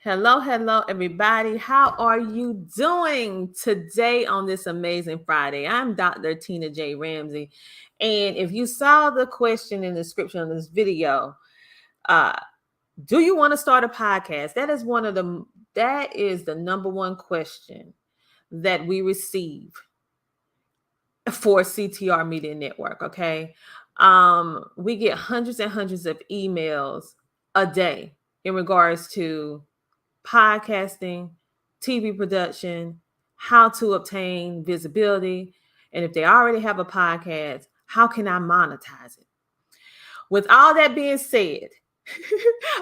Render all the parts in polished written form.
Hello, everybody. How are you doing today on this amazing Friday? I'm Dr. Tina J. Ramsey. And if you saw the question in the description of this video, uh, do you want to start a podcast? That is the number one question that we receive for CTR Media Network. Okay. We get hundreds and hundreds of emails a day in regards to podcasting, TV production, how to obtain visibility, and if they already have a podcast, how can I monetize it? With all that being said,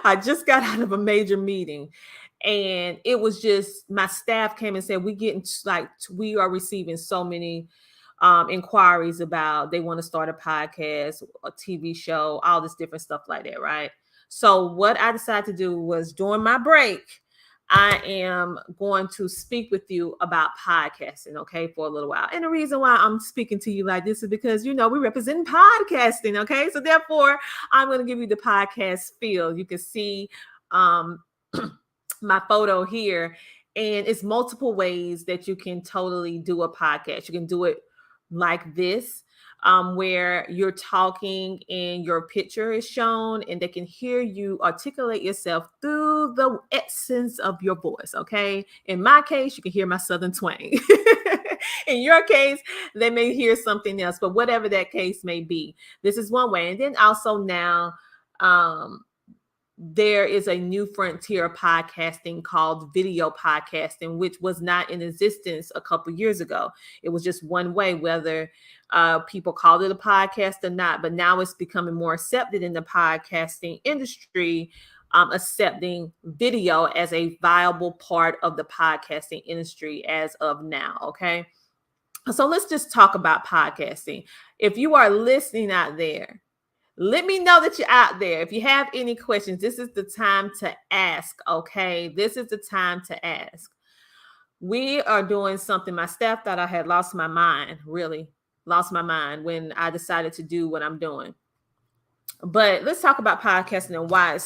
I just got out of a major meeting and it was just my staff came and said we are receiving so many inquiries about they want to start a podcast, a TV show, all this different stuff like that, right? So what I decided to do was during my break, I am going to speak with you about podcasting, okay, for a little while. And the reason why I'm speaking to you like this is because, we represent podcasting, okay? So therefore, I'm going to give you the podcast feel. You can see my photo here, and it's multiple ways that you can totally do a podcast. You can do it like this, where you're talking and your picture is shown and they can hear you articulate yourself through the essence of your voice. Okay. In my case, you can hear my Southern twang. In your case, they may hear something else, but whatever that case may be, this is one way. And then also now, there is a new frontier of podcasting called video podcasting, which was not in existence a couple of years ago. It was just one way, whether people called it a podcast or not. But now it's becoming more accepted in the podcasting industry, accepting video as a viable part of the podcasting industry as of now. Okay. So let's just talk about podcasting. If you are listening out there, let me know that you're out there. If you have any questions, this is the time to ask, okay? This is the time to ask. We are doing something. My staff thought I had lost my mind, really lost my mind when I decided to do what I'm doing. But let's talk about podcasting and why it's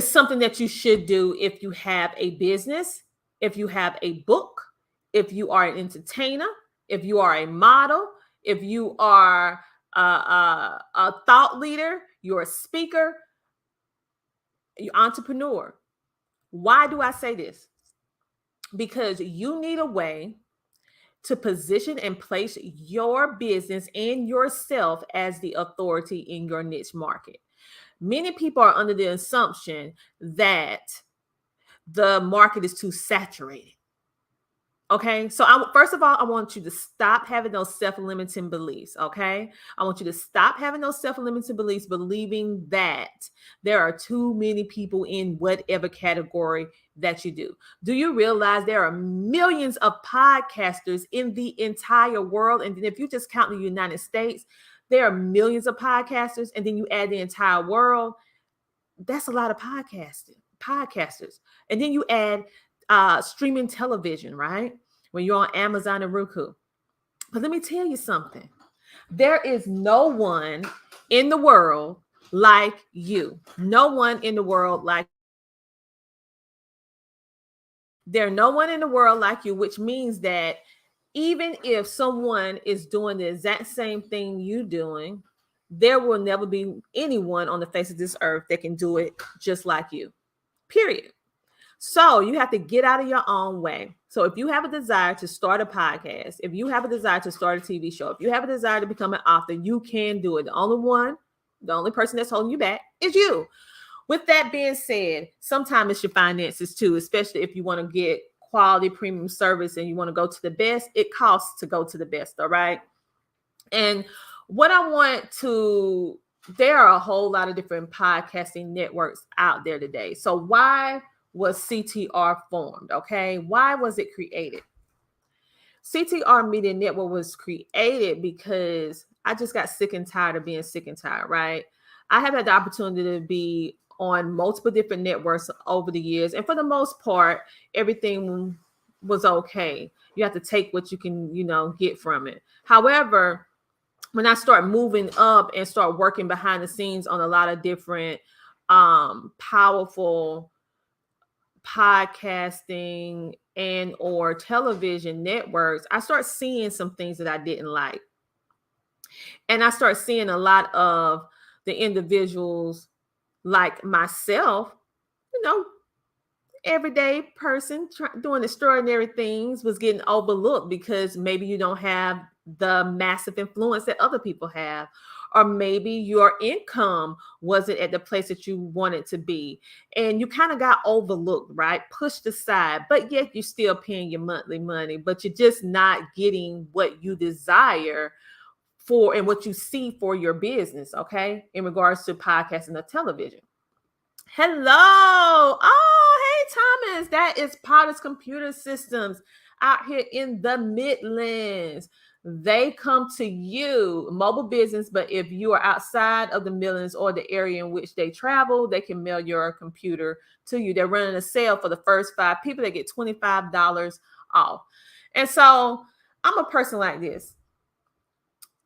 something that you should do if you have a business, if you have a book, if you are an entertainer, if you are a model, if you are a thought leader, you're a speaker, you're an entrepreneur. Why do I say this? Because you need a way to position and place your business and yourself as the authority in your niche market. Many people are under the assumption that the market is too saturated. Okay, so first of all, I want you to stop having those self-limiting beliefs. Okay, I want you to stop having those self-limiting beliefs, believing that there are too many people in whatever category that you do. Do you realize there are millions of podcasters in the entire world? And then if you just count the United States, there are millions of podcasters, and then you add the entire world. That's a lot of podcasters. And then you add streaming television, right? When you're on Amazon and Roku. But let me tell you something. There is no one in the world like you. No one in the world like There's no one in the world like you, which means that even if someone is doing the exact same thing you're doing, there will never be anyone on the face of this earth that can do it just like you. Period. So you have to get out of your own way. So if you have a desire to start a podcast, if you have a desire to start a TV show, if you have a desire to become an author, you can do it. The only person that's holding you back is you. With that being said, sometimes it's your finances too, especially if you want to get quality premium service and you want to go to the best. It costs to go to the best, all right? And there are a whole lot of different podcasting networks out there today. So why was CTR formed? Okay. Why was it created? CTR Media Network was created because I just got sick and tired of being sick and tired, right? I have had the opportunity to be on multiple different networks over the years. And for the most part, everything was okay. You have to take what you can, get from it. However, when I start moving up and start working behind the scenes on a lot of different powerful podcasting and or television networks, I start seeing some things that I didn't like. And I start seeing a lot of the individuals like myself, you know, everyday person doing extraordinary things was getting overlooked because maybe you don't have the massive influence that other people have, or maybe your income wasn't at the place that you wanted to be, and you kind of got overlooked, right? Pushed aside, but yet you're still paying your monthly money, but you're just not getting what you desire for and what you see for your business, okay, in regards to podcasting or television. Hello. Oh, hey, Thomas. That is Potter's Computer Systems out here in the Midlands. They come to you, mobile business, but if you are outside of the Midlands or the area in which they travel, they can mail your computer to you. They're running a sale for the first 5 people. They get $25 off. And so I'm a person like this.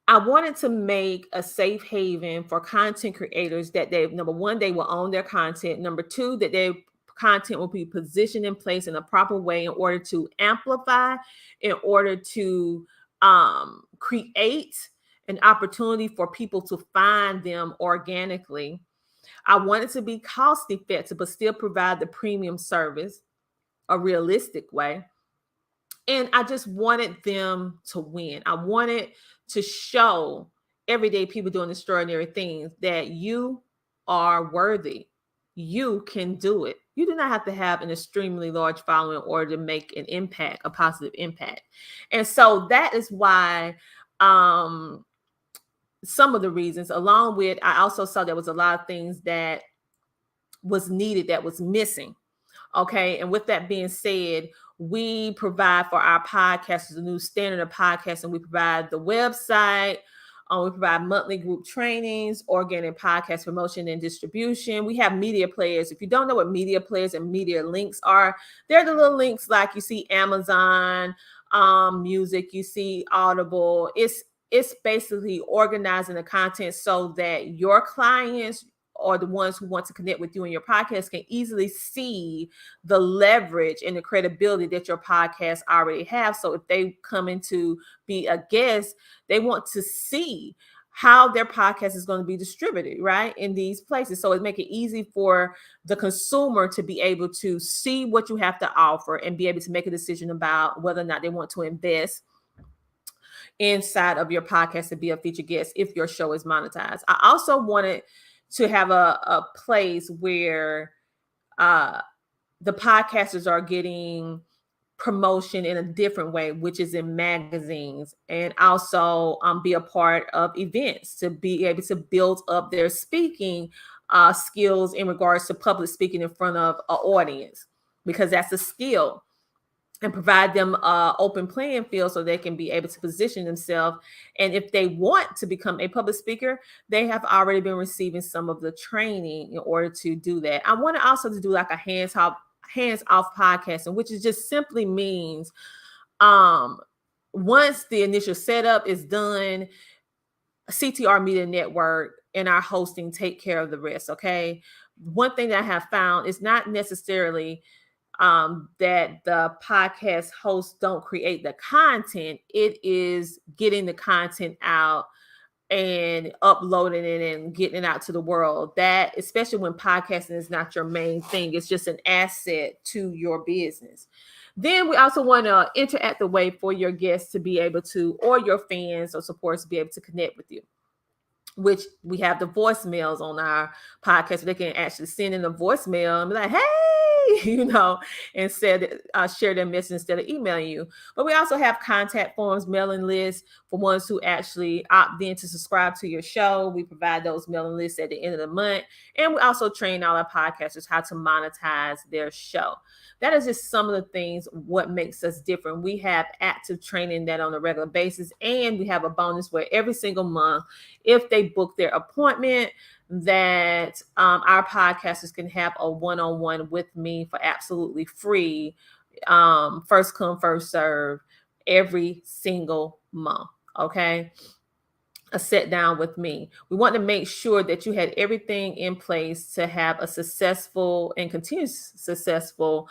I wanted to make a safe haven for content creators that they, number one, they will own their content. Number two, that their content will be positioned in place in a proper way in order to amplify, in order to create an opportunity for people to find them organically. I wanted to be cost effective, but still provide the premium service a realistic way. And I just wanted them to win. I wanted to show everyday people doing extraordinary things that you are worthy. You can do it. You do not have to have an extremely large following in order to make an impact, a positive impact. And so that is why some of the reasons, along with, I also saw there was a lot of things that was needed, that was missing. Okay. And with that being said, we provide for our podcasters a new standard of podcasting. We provide the website. We provide monthly group trainings, organic podcast promotion and distribution. We have media players. If you don't know what media players and media links are, they're the little links like you see Amazon Music, you see Audible. It's basically organizing the content so that your clients or the ones who want to connect with you and your podcast can easily see the leverage and the credibility that your podcast already have. So if they come in to be a guest, they want to see how their podcast is going to be distributed, right, in these places. So it make it easy for the consumer to be able to see what you have to offer and be able to make a decision about whether or not they want to invest inside of your podcast to be a featured guest if your show is monetized. I also wanted to have a place where the podcasters are getting promotion in a different way, which is in magazines, and also be a part of events to be able to build up their speaking skills in regards to public speaking in front of an audience, because that's a skill, and provide them an open playing field so they can be able to position themselves. And if they want to become a public speaker, they have already been receiving some of the training in order to do that. I want to also to do like a hands-off podcasting, which is just simply means once the initial setup is done, CTR Media Network and our hosting take care of the rest, okay? One thing that I have found is not necessarily that the podcast hosts don't create the content. It is getting the content out and uploading it and getting it out to the world. That, especially when podcasting is not your main thing, it's just an asset to your business. Then we also want to interact the way for your guests to be able to, or your fans or supporters to be able to connect with you, which we have the voicemails on our podcast. So they can actually send in a voicemail and be like, hey, instead share their message instead of emailing you. But we also have contact forms, mailing lists for ones who actually opt in to subscribe to your show. We provide those mailing lists at the end of the month. And we also train all our podcasters how to monetize their show. That is just some of the things, what makes us different. We have active training that on a regular basis. And we have a bonus where every single month, if they book their appointment, that our podcasters can have a one-on-one with me for absolutely free, first come, first serve, every single month. Okay. a sit down with me. We want to make sure that you had everything in place to have a successful and continuous successful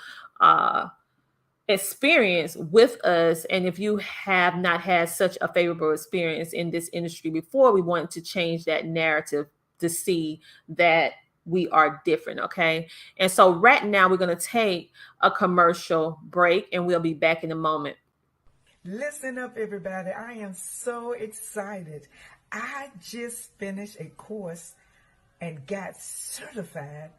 experience with us. And if you have not had such a favorable experience in this industry before, we want to change that narrative to see that we are different. Okay. And so right now we're going to take a commercial break and we'll be back in a moment. Listen up, everybody. I am so excited. I just finished a course and got certified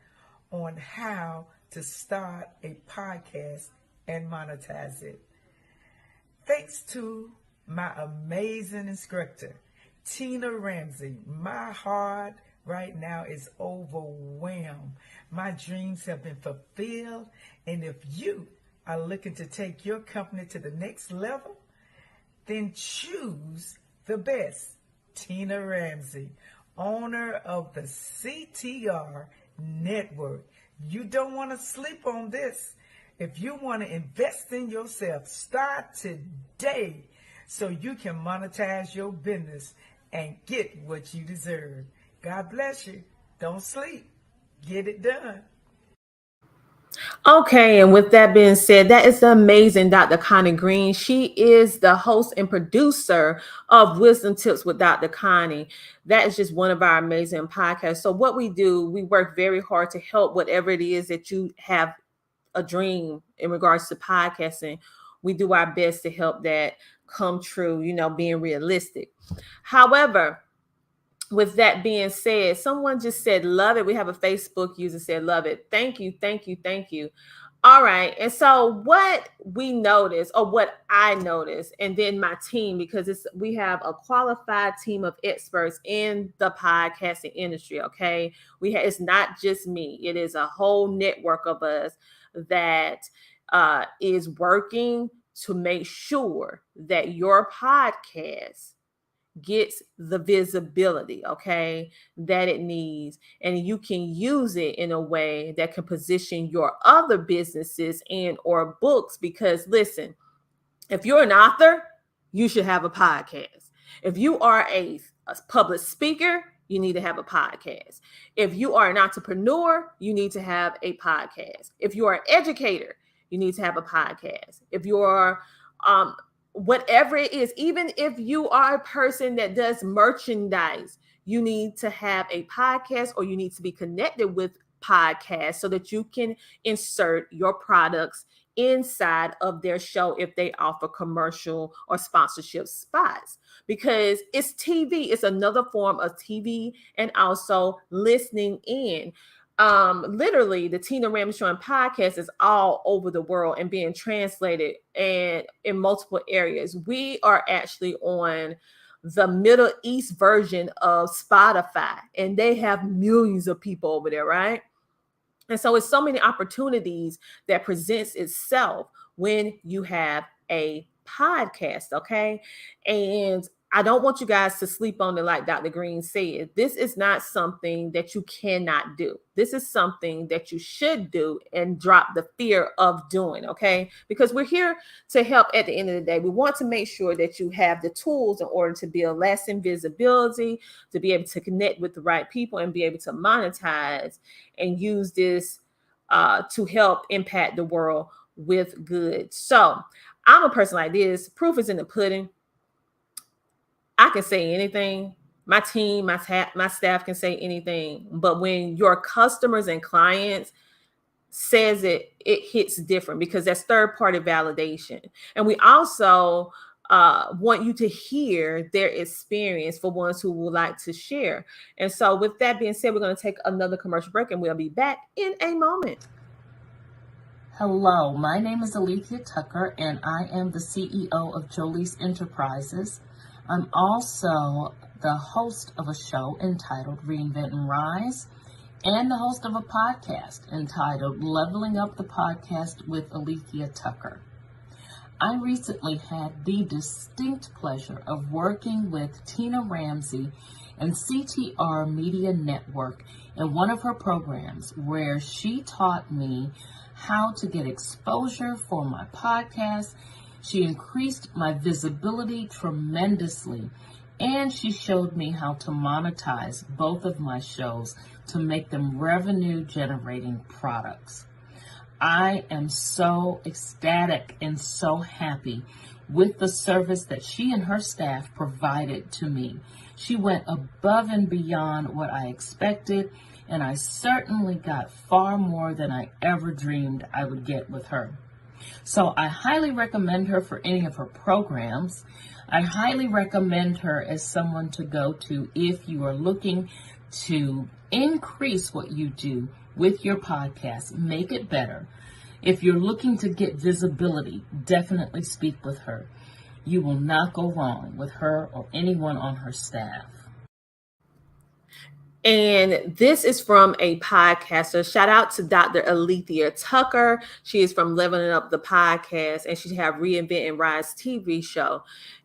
on how to start a podcast and monetize it. Thanks to my amazing instructor, Tina Ramsey. My heart right now is overwhelmed. My dreams have been fulfilled. And if you are looking to take your company to the next level, then choose the best. Tina Ramsey, owner of the CTR Network. You don't want to sleep on this. If you want to invest in yourself, start today so you can monetize your business and get what you deserve. God bless you. Don't sleep. Get it done. Okay, and with that being said, that is the amazing Dr. Connie Green. She is the host and producer of Wisdom Tips with Dr. Connie. That is just one of our amazing podcasts. So what we do, we work very hard to help whatever it is that you have a dream in regards to podcasting. We do our best to help that come true, being realistic. However, with that being said, someone just said, love it. We have a Facebook user said, love it. Thank you, thank you, thank you. All right. And so what we noticed, or what I noticed, and then my team, because we have a qualified team of experts in the podcasting industry. Okay. It's not just me. It is a whole network of us that is working to make sure that your podcast gets the visibility, okay, that it needs, and you can use it in a way that can position your other businesses and or books. Because listen, if you're an author, you should have a podcast. If you are a public speaker, you need to have a podcast. If you are an entrepreneur, you need to have a podcast. If you are an educator, you need to have a podcast. If you're whatever it is, even if you are a person that does merchandise, you need to have a podcast, or you need to be connected with podcasts so that you can insert your products inside of their show if they offer commercial or sponsorship spots. Because it's TV, it's another form of TV and also listening in. Literally, the Tina Ramsey Show and podcast is all over the world and being translated and in multiple areas. We are actually on the Middle East version of Spotify, and they have millions of people over there, right? And so it's so many opportunities that presents itself when you have a podcast, okay? And I don't want you guys to sleep on it. Like Dr. Green said, this is not something that you cannot do. This is something that you should do and drop the fear of doing, okay? Because we're here to help at the end of the day. We want to make sure that you have the tools in order to build lasting visibility, to be able to connect with the right people and be able to monetize and use this to help impact the world with good. So I'm a person like this. Proof is in the pudding. I can say anything. My team, my staff can say anything. But when your customers and clients says it hits different, because that's third-party validation. And we also want you to hear their experience for ones who would like to share. And so with that being said, we're going to take another commercial break and we'll be back in a moment. Hello, my name is Alethea Tucker and I am the CEO of Jolie's Enterprises. I'm also the host of a show entitled Reinvent and Rise, and the host of a podcast entitled Leveling Up the Podcast with Alethea Tucker. I recently had the distinct pleasure of working with Tina Ramsey and CTR Media Network in one of her programs, where she taught me how to get exposure for my podcast. She increased my visibility tremendously, And she showed me how to monetize both of my shows to make them revenue generating products. I am so ecstatic and so happy with the service that she and her staff provided to me. She went above and beyond what I expected, and I certainly got far more than I ever dreamed I would get with her. So I highly recommend her for any of her programs. I highly recommend her as someone to go to if you are looking to increase what you do with your podcast, make it better. If you're looking to get visibility, definitely speak with her. You will not go wrong with her or anyone on her staff. And this is from a podcaster. Shout out to Dr. Alethea Tucker. She is from Leveling Up the Podcast, and she have Reinvent and Rise TV show.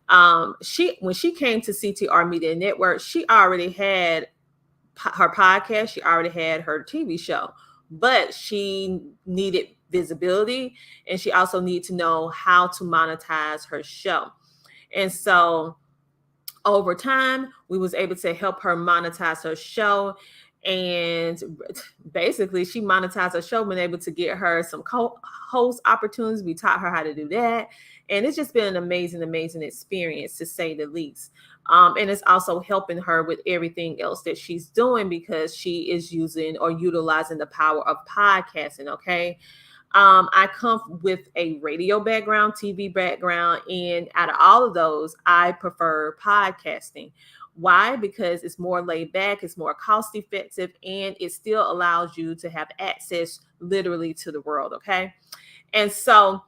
When she came to CTR Media Network, she already had her podcast. She already had her TV show, but she needed visibility, and she also needed to know how to monetize her show. And so over time, we was able to help her monetize her show. And basically, she monetized her show, been able to get her some co-host opportunities. We taught her how to do that. And it's just been an amazing experience, to say the least. And it's also helping her with everything else that she's doing, because she is using or utilizing the power of podcasting, okay? I come with a radio background, TV background, and out of all of those, I prefer podcasting. Why? Because it's more laid back, it's more cost effective, and it still allows you to have access literally to the world, okay? And so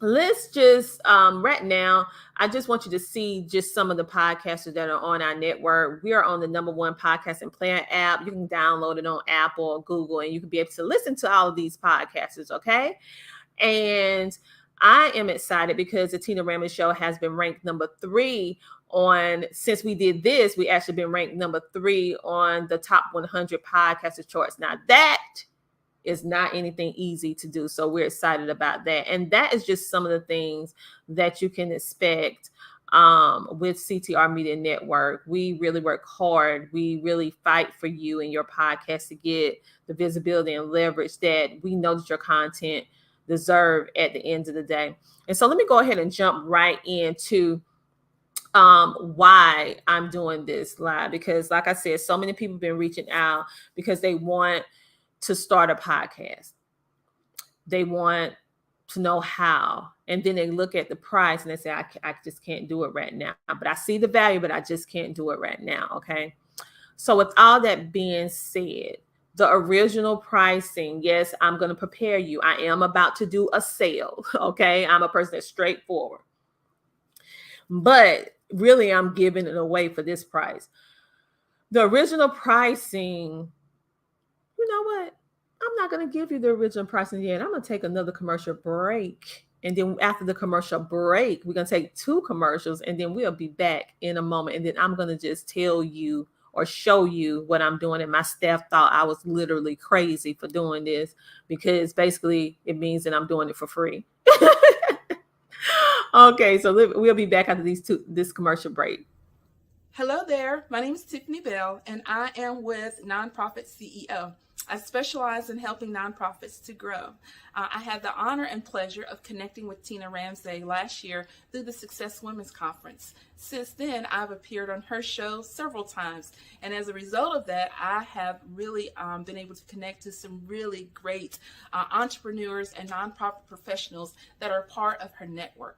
let's just, right now, I just want you to see just some of the podcasters that are on our network. We are on the #1 podcasting player app. You can download it on Apple or Google, and you can be able to listen to all of these podcasters, okay? And I am excited because the Tina Ramon Show has been ranked #3 since we did this, we actually been ranked #3 on the top 100 podcasters charts. Now that is not anything easy to do. So we're excited about that. And that is just some of the things that you can expect with CTR Media Network. We really work hard. We really fight for you and your podcast to get the visibility and leverage that we know that your content deserve at the end of the day. And so let me go ahead and jump right into why I'm doing this live, because like I said, so many people have been reaching out because they want to start a podcast. They want to know how, and then they look at the price and they say, I just can't do it right now, but I see the value, but I just can't do it right now. Okay. So with all that being said, the original pricing, yes, I'm going to prepare you. I am about to do a sale. Okay. I'm a person that's straightforward, but really I'm giving it away for this price. The original pricing, you know what? I'm not going to give you the original pricing yet. I'm going to take another commercial break. And then after the commercial break, we're going to take 2 commercials, and then we'll be back in a moment. And then I'm going to just tell you or show you what I'm doing. And my staff thought I was literally crazy for doing this, because basically it means that I'm doing it for free. Okay, so we'll be back after this commercial break. Hello there, my name is Tiffany Bell, and I am with Nonprofit CEO. I specialize in helping nonprofits to grow. I had the honor and pleasure of connecting with Tina Ramsay last year through the Success Women's Conference. Since then, I've appeared on her show several times, and as a result of that, I have really been able to connect to some really great entrepreneurs and nonprofit professionals that are part of her network.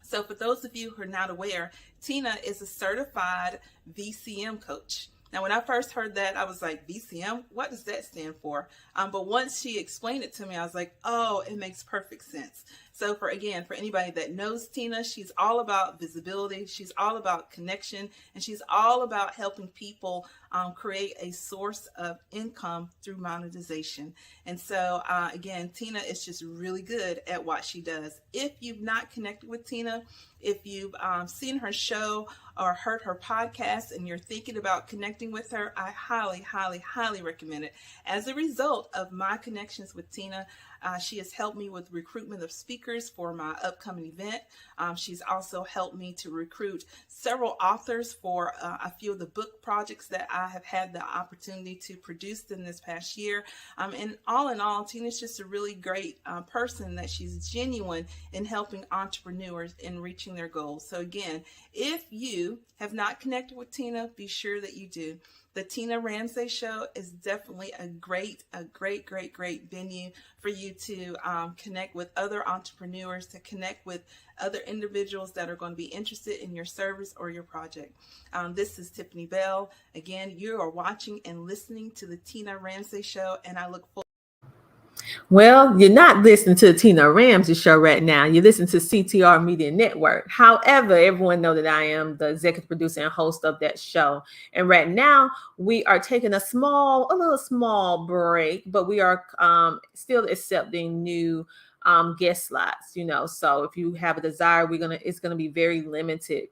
So for those of you who are not aware, Tina is a certified VCM coach. Now, when I first heard that, I was like, VCM? What does that stand for? But once she explained it to me, I was like, oh, it makes perfect sense. So for anybody that knows Tina, she's all about visibility. She's all about connection, and she's all about helping people create a source of income through monetization. And so again, Tina is just really good at what she does. If you've not connected with Tina, if you've seen her show or heard her podcast and you're thinking about connecting with her, I highly, highly, highly recommend it. As a result of my connections with Tina, She has helped me with recruitment of speakers for my upcoming event. She's also helped me to recruit several authors for a few of the book projects that I have had the opportunity to produce in this past year. And all in all, Tina's just a really great person, that she's genuine in helping entrepreneurs in reaching their goals. So again, if you have not connected with Tina, be sure that you do. The Tina Ramsay Show is definitely a great venue for you to connect with other entrepreneurs, to connect with other individuals that are going to be interested in your service or your project. This is Tiffany Bell. Again, you are watching and listening to the Tina Ramsay Show, and I look forward. Well, you're not listening to the Tina Ramsay Show right now. You're listening to CTR Media Network. However, everyone knows that I am the executive producer and host of that show. And right now, we are taking a little small break, but we are still accepting new guest slots. So if you have a desire, it's gonna be very limited.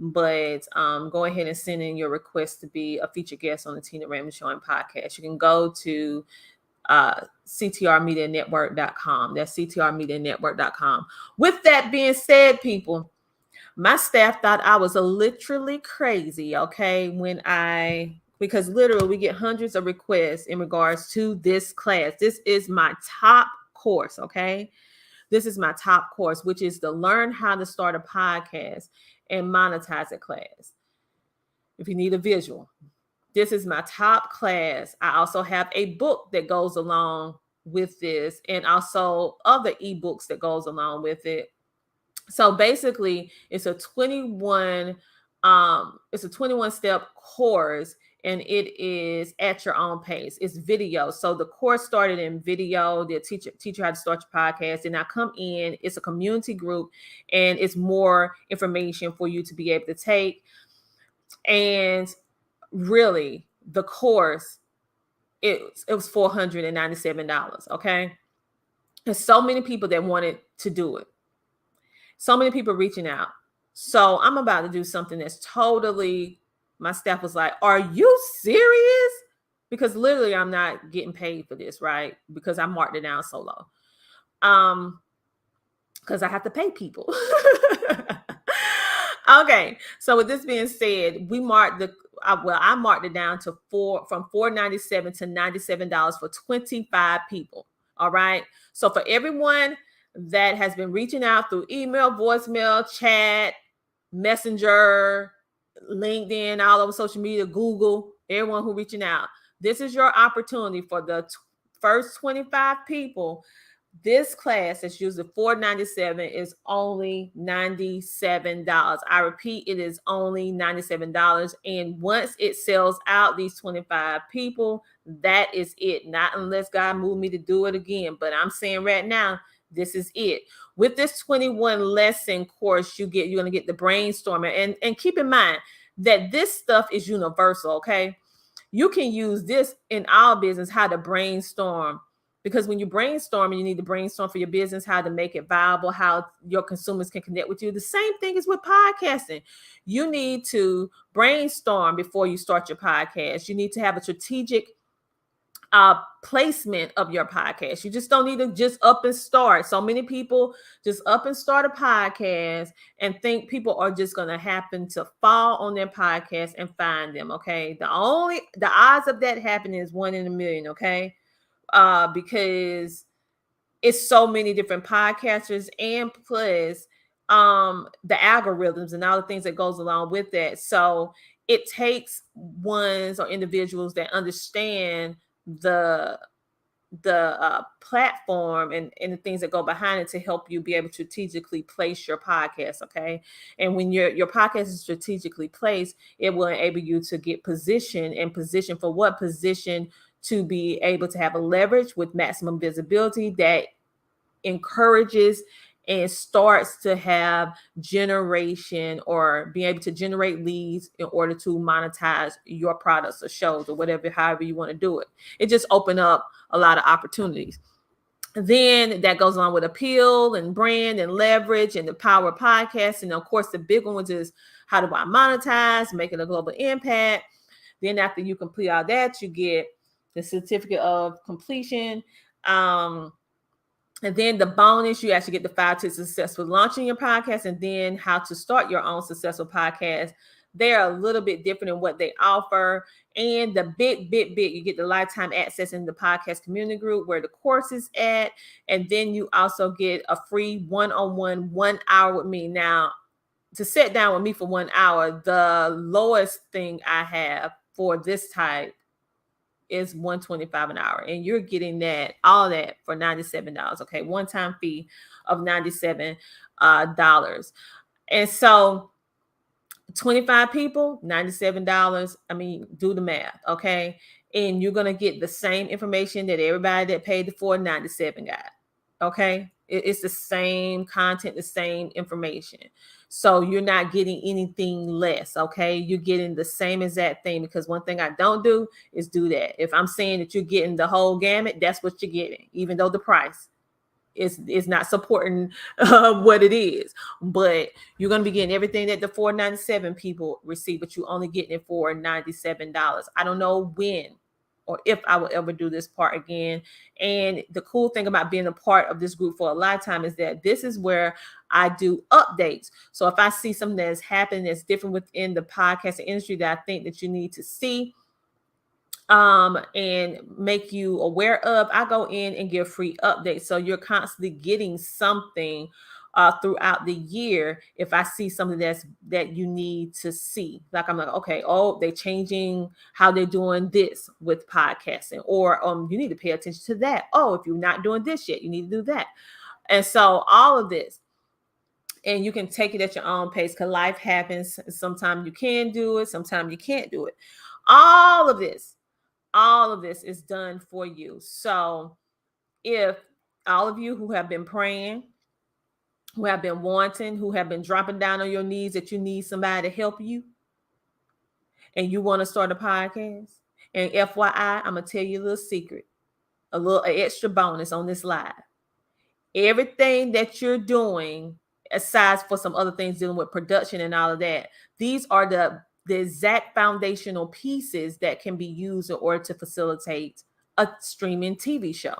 But go ahead and send in your request to be a featured guest on the Tina Ramsay Show and podcast. You can go to CTRmedianetwork.com. That's CTRmedianetwork.com. With that being said, people, my staff thought I was literally crazy, okay, because literally we get hundreds of requests in regards to this class. This is my top course, okay? This is my top course, which is the Learn How to Start a Podcast and Monetize It class. If you need a visual, this is my top class. I also have a book that goes along with this, and also other ebooks that goes along with it. So basically, it's a 21 step course, and it is at your own pace. It's video. So the course started in video. They'll teach you how to start your podcast. And I come in, it's a community group, and it's more information for you to be able to take. And really, the course, it was $497. Okay. There's so many people that wanted to do it. So many people reaching out. So I'm about to do something that's totally, my staff was like, are you serious? Because literally I'm not getting paid for this, right? Because I marked it down so low. Because I have to pay people. Okay. So with this being said, I marked it down to from $497 to $97 for 25 people. All right. So for everyone that has been reaching out through email, voicemail, chat, messenger, LinkedIn, all over social media, Google, everyone who reaching out, this is your opportunity for the first 25 people. This class that's usually $497 is only $97. I repeat, it is only $97. And once it sells out, these 25 people, that is it. Not unless God moved me to do it again. But I'm saying right now, this is it. With this 21 lesson course, you're going to get the brainstorming. And keep in mind that this stuff is universal, okay? You can use this in our business, how to brainstorm. Because when you brainstorm, you need to brainstorm for your business, how to make it viable, how your consumers can connect with you. The same thing is with podcasting. You need to brainstorm before you start your podcast. You need to have a strategic placement of your podcast. You just don't need to just up and start. So many people just up and start a podcast and think people are just going to happen to fall on their podcast and find them. Okay. The odds of that happening is 1 in a million. Okay. Because it's so many different podcasters, and plus the algorithms and all the things that goes along with that. So it takes ones or individuals that understand the platform and the things that go behind it to help you be able to strategically place your podcast. Okay. And when your podcast is strategically placed, it will enable you to get position for what position, to be able to have a leverage with maximum visibility that encourages and starts to have generation or be able to generate leads in order to monetize your products or shows or whatever, however you want to do it. It just opened up a lot of opportunities. Then that goes along with appeal and brand and leverage and the power of podcasting. And of course, the big ones is how do I monetize, making a global impact. Then after you complete all that, you get the certificate of completion. And then the bonus, you actually get the 5 tips to successful launching your podcast, and then how to start your own successful podcast. They're a little bit different in what they offer. And the big, you get the lifetime access in the podcast community group where the course is at. And then you also get a free one-on-one 1 hour with me. Now, to sit down with me for 1 hour, the lowest thing I have for this type is $125 an hour, and you're getting that, all that, for $97. Okay, one-time fee of $97. And so 25 people, $97. I mean, do the math, okay? And you're gonna get the same information that everybody that paid the $4.97 got. Okay, it's the same content, the same information. So you're not getting anything less, okay? You're getting the same exact thing, because one thing I don't do is do that. If I'm saying that you're getting the whole gamut, that's what you're getting, even though the price is not supporting what it is. But you're going to be getting everything that the $4.97 people receive, but you're only getting it for $97. I don't know when or if I will ever do this part again. And the cool thing about being a part of this group for a lifetime is that this is where I do updates. So if I see something that is happening that's different within the podcasting industry that I think that you need to see and make you aware of, I go in and give free updates. So you're constantly getting something throughout the year. If I see something that you need to see, like I'm like, okay, oh, they're changing how they're doing this with podcasting, or you need to pay attention to that. Oh, if you're not doing this yet, you need to do that. And so all of this, and you can take it at your own pace, because life happens. Sometimes you can do it, sometimes you can't do it. All of this is done for you. So if all of you who have been praying, who have been wanting, who have been dropping down on your knees that you need somebody to help you, and you want to start a podcast, and FYI, I'm going to tell you a little secret, an extra bonus on this live. Everything that you're doing, aside for some other things dealing with production and all of that, these are the exact foundational pieces that can be used in order to facilitate a streaming TV show.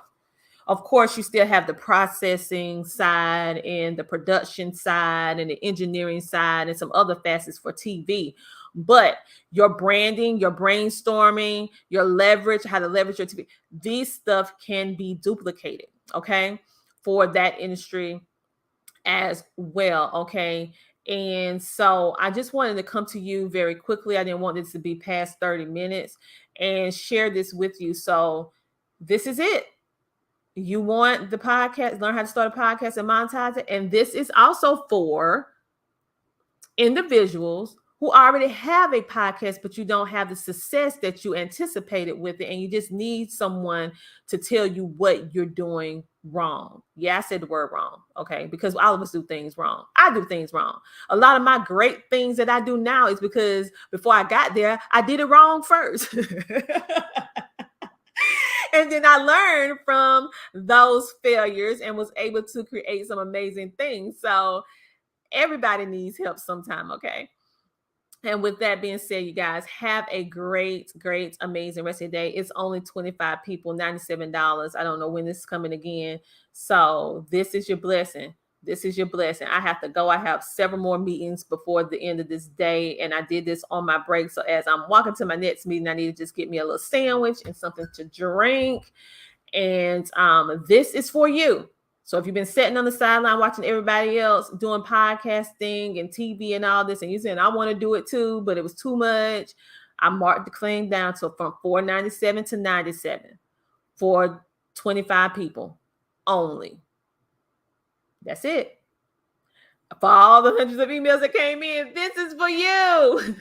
Of course, you still have the processing side and the production side and the engineering side and some other facets for TV. But your branding, your brainstorming, your leverage, how to leverage your TV, these stuff can be duplicated, okay, for that industry as well, okay? And so I just wanted to come to you very quickly. I didn't want this to be past 30 minutes and share this with you. So this is it. You want the podcast, learn how to start a podcast and monetize it. And this is also for individuals who already have a podcast, but you don't have the success that you anticipated with it. And you just need someone to tell you what you're doing wrong. Yeah, I said the word wrong. Okay. Because all of us do things wrong. I do things wrong. A lot of my great things that I do now is because before I got there, I did it wrong first. And then I learned from those failures and was able to create some amazing things. So everybody needs help sometime. Okay. And with that being said, you guys have a great, amazing rest of your day. It's only 25 people, $97. I don't know when this is coming again. So this is your blessing. This is your blessing. I have to go. I have several more meetings before the end of this day. And I did this on my break. So as I'm walking to my next meeting, I need to just get me a little sandwich and something to drink. And this is for you. So if you've been sitting on the sideline watching everybody else doing podcasting and TV and all this, and you're saying, I want to do it too, but it was too much, I marked the claim down to from $4.97 to $97 for 25 people only. That's it. For all the hundreds of emails that came in, this is for you.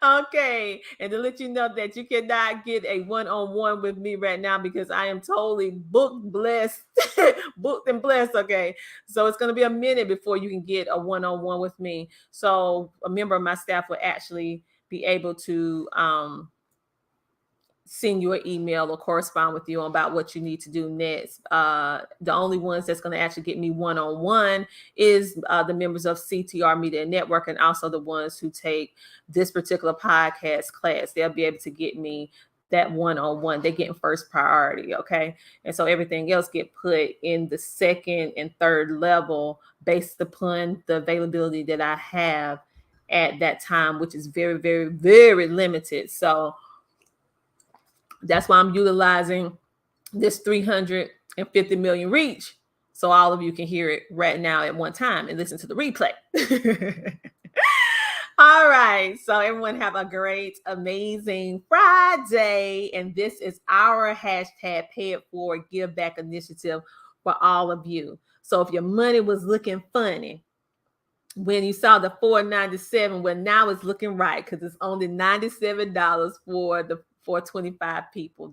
Okay. And to let you know that you cannot get a one-on-one with me right now because I am totally booked and blessed. Okay. So it's going to be a minute before you can get a one-on-one with me. So a member of my staff will actually be able to send you an email or correspond with you about what you need to do next. The only ones that's going to actually get me one-on-one is the members of CTR Media Network, and also the ones who take this particular podcast class. They'll be able to get me that 101. They're getting first priority, okay? And so everything else get put in the second and third level based upon the availability that I have at that time, which is very, very, very limited. So that's why I'm utilizing this 350 million reach, so all of you can hear it right now at one time and listen to the replay. All right. So everyone have a great, amazing Friday. And this is our hashtag Pay It Forward Give Back initiative for all of you. So if your money was looking funny when you saw the $4.97, well, now it's looking right because it's only $97 for 25 people.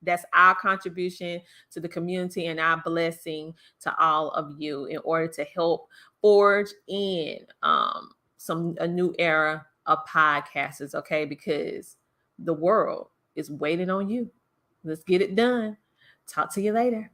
That's our contribution to the community and our blessing to all of you in order to help forge in a new era of podcasters, okay? Because the world is waiting on you. Let's get it done. Talk to you later.